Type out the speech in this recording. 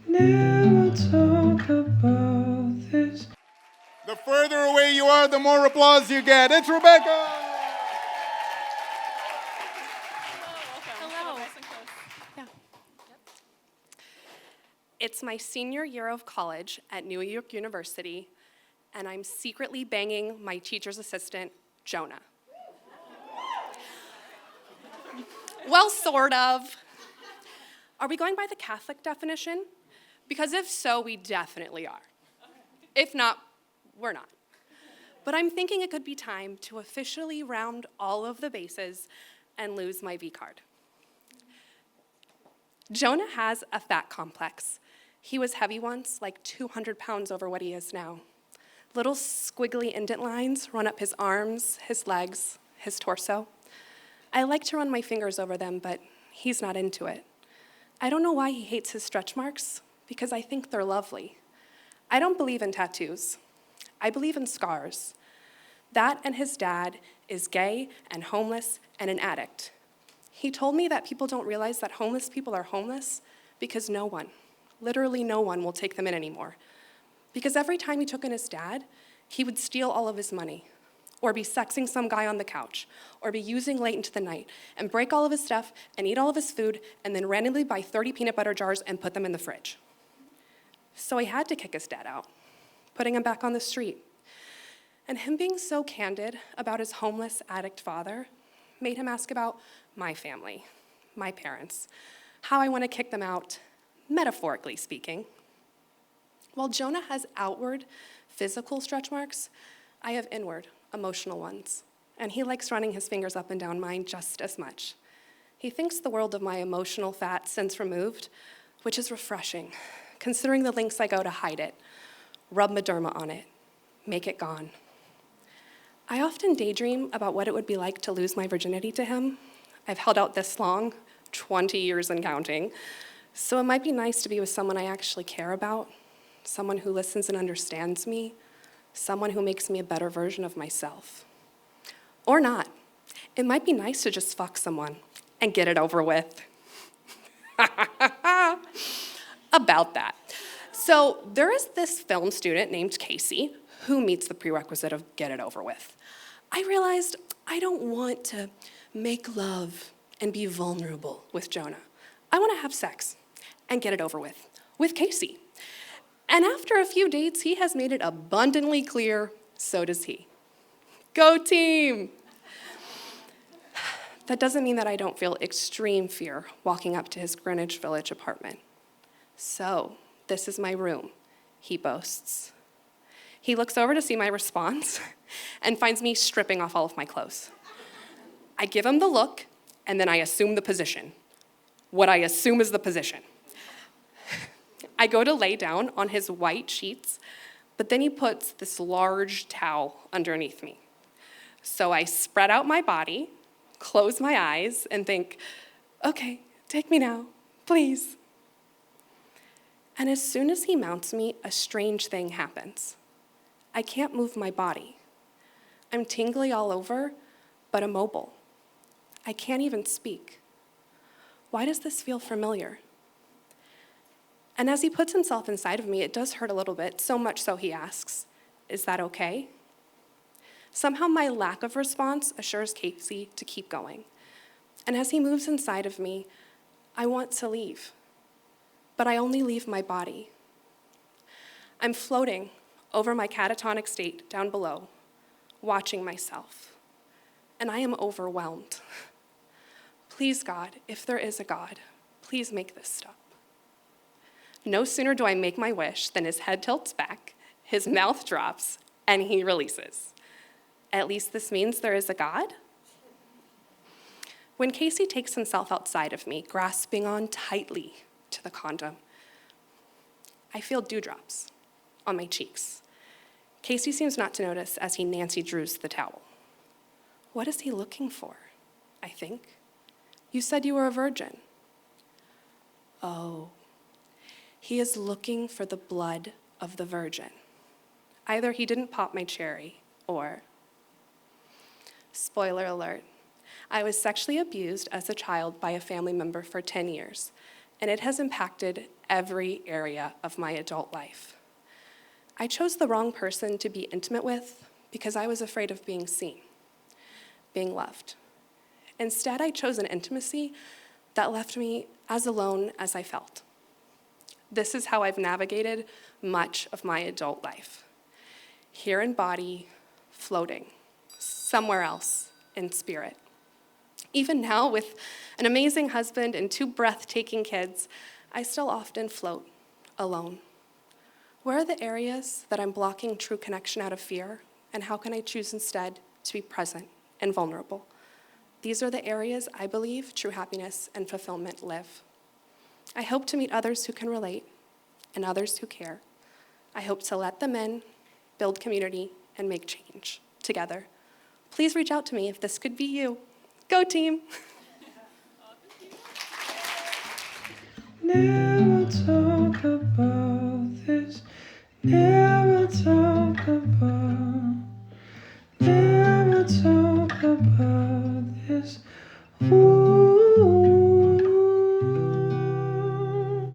Never talk about this. The further away you are, the more applause you get. It's Rebecca! Hello. Yeah. It's my senior year of college at New York University, and I'm secretly banging my teacher's assistant, Jonah. Well, sort of. Are we going by the Catholic definition? Because if so, we definitely are. If not, we're not. But I'm thinking it could be time to officially round all of the bases and lose my V card. Jonah has a fat complex. He was heavy once, like 200 pounds over what he is now. Little squiggly indent lines run up his arms, his legs, his torso. I like to run my fingers over them, but he's not into it. I don't know why he hates his stretch marks, because I think they're lovely. I don't believe in tattoos. I believe in scars. That and his dad is gay and homeless and an addict. He told me that people don't realize that homeless people are homeless because no one, literally no one, will take them in anymore. Because every time he took in his dad, he would steal all of his money, or be sexing some guy on the couch, or be using late into the night, and break all of his stuff, and eat all of his food, and then randomly buy 30 peanut butter jars and put them in the fridge. So I had to kick his dad out, putting him back on the street. And him being so candid about his homeless addict father made him ask about my family, my parents, how I want to kick them out, metaphorically speaking. While Jonah has outward, physical stretch marks, I have inward, emotional ones, and he likes running his fingers up and down mine just as much. He thinks the world of my emotional fat since removed, which is refreshing, considering the lengths I go to hide it, rub Mederma on it, make it gone. I often daydream about what it would be like to lose my virginity to him. I've held out this long, 20 years and counting, so it might be nice to be with someone I actually care about, someone who listens and understands me, someone who makes me a better version of myself. Or not. It might be nice to just fuck someone and get it over with. About that. So there is this film student named Casey who meets the prerequisite of get it over with. I realized I don't want to make love and be vulnerable with Jonah. I want to have sex and get it over with Casey. And after a few dates, he has made it abundantly clear, so does he. Go team! That doesn't mean that I don't feel extreme fear walking up to his Greenwich Village apartment. So, this is my room, he boasts. He looks over to see my response and finds me stripping off all of my clothes. I give him the look, and then I assume the position. What I assume is the position. I go to lay down on his white sheets, but then he puts this large towel underneath me. So I spread out my body, close my eyes, and think, okay, take me now, please. And as soon as he mounts me, a strange thing happens. I can't move my body. I'm tingly all over, but immobile. I can't even speak. Why does this feel familiar? And as he puts himself inside of me, it does hurt a little bit, so much so he asks, is that okay? Somehow my lack of response assures Casey to keep going. And as he moves inside of me, I want to leave, but I only leave my body. I'm floating over my catatonic state down below, watching myself, and I am overwhelmed. Please, God, if there is a God, please make this stop. No sooner do I make my wish than his head tilts back, his mouth drops, and he releases. At least this means there is a God? When Casey takes himself outside of me, grasping on tightly to the condom, I feel dewdrops on my cheeks. Casey seems not to notice as he Nancy Drews the towel. What is he looking for? I think. You said you were a virgin. Oh. He is looking for the blood of the virgin. Either he didn't pop my cherry, or... Spoiler alert. I was sexually abused as a child by a family member for 10 years, and it has impacted every area of my adult life. I chose the wrong person to be intimate with because I was afraid of being seen, being loved. Instead, I chose an intimacy that left me as alone as I felt. This is how I've navigated much of my adult life. Here in body, floating, somewhere else in spirit. Even now, with an amazing husband and 2 breathtaking kids, I still often float alone. Where are the areas that I'm blocking true connection out of fear, and how can I choose instead to be present and vulnerable? These are the areas I believe true happiness and fulfillment live. I hope to meet others who can relate and others who care. I hope to let them in, build community, and make change together. Please reach out to me if this could be you. Go team! Now I'll talk